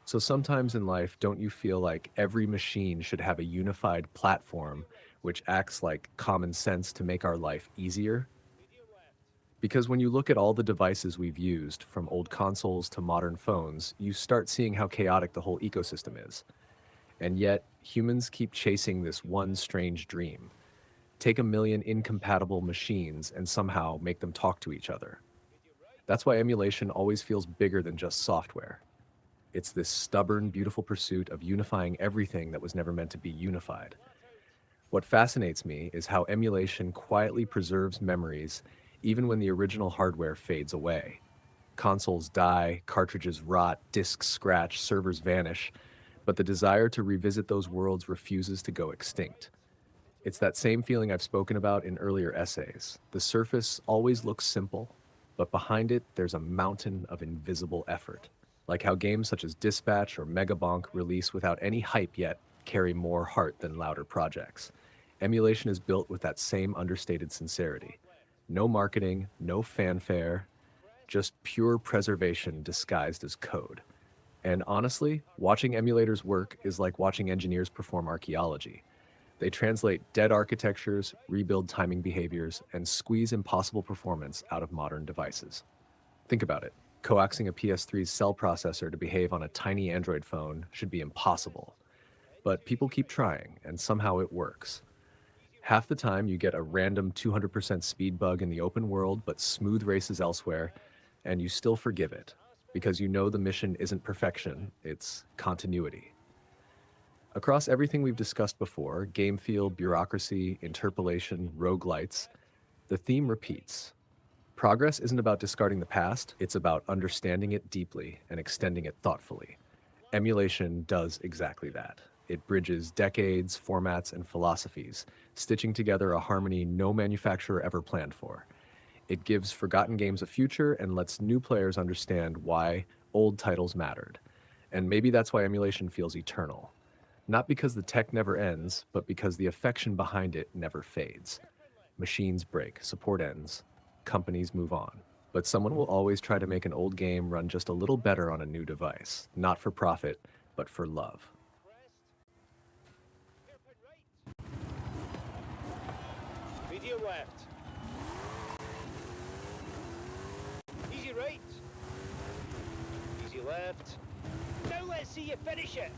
So sometimes in life, don't you feel like every machine should have a unified platform which acts like common sense to make our life easier? Because when you look at all the devices we've used, from old consoles to modern phones, you start seeing how chaotic the whole ecosystem is. And yet, humans keep chasing this one strange dream: take a million incompatible machines and somehow make them talk to each other. That's why emulation always feels bigger than just software. It's this stubborn, beautiful pursuit of unifying everything that was never meant to be unified. What fascinates me is how emulation quietly preserves memories even when the original hardware fades away. Consoles die, cartridges rot, disks scratch, servers vanish, but the desire to revisit those worlds refuses to go extinct. It's that same feeling I've spoken about in earlier essays. The surface always looks simple, but behind it, there's a mountain of invisible effort. Like how games such as Dispatch or Megabonk release without any hype yet carry more heart than louder projects. Emulation is built with that same understated sincerity. No marketing, no fanfare, just pure preservation disguised as code. And honestly, watching emulators work is like watching engineers perform archaeology. They translate dead architectures, rebuild timing behaviors, and squeeze impossible performance out of modern devices. Think about it. Coaxing a PS3's cell processor to behave on a tiny Android phone should be impossible. But people keep trying, and somehow it works. Half the time, you get a random 200% speed bug in the open world, but smooth races elsewhere, and you still forgive it, because you know the mission isn't perfection, it's continuity. Across everything we've discussed before, game feel, bureaucracy, interpolation, roguelites, the theme repeats. Progress isn't about discarding the past, it's about understanding it deeply and extending it thoughtfully. Emulation does exactly that. It bridges decades, formats, and philosophies, stitching together a harmony no manufacturer ever planned for. It gives forgotten games a future and lets new players understand why old titles mattered. And maybe that's why emulation feels eternal. Not because the tech never ends, but because the affection behind it never fades. Machines break, support ends, companies move on. But someone will always try to make an old game run just a little better on a new device, not for profit, but for love. Video left. Easy right. Easy left. Now let's see you finish it.